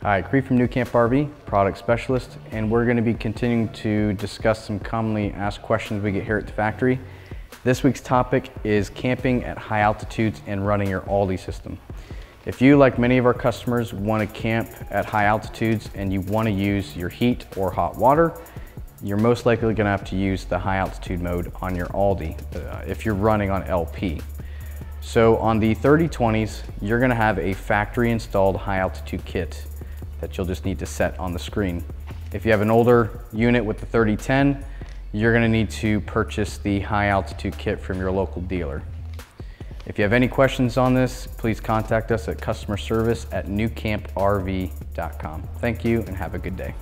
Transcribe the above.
Hi, Cree from nuCamp RV, product specialist, and we're going to be continuing to discuss some commonly asked questions we get here at the factory. This week's topic is camping at high altitudes and running your Alde system. If you, like many of our customers, want to camp at high altitudes and you want to use your heat or hot water, you're most likely going to have to use the high altitude mode on your Alde if you're running on LP. So on the 3020s, you're going to have a factory installed high altitude kit that you'll just need to set on the screen. If you have an older unit with the 3010, you're going to need to purchase the high altitude kit from your local dealer. If you have any questions on this, please contact us at customer service@nucamprv.com. Thank you and have a good day.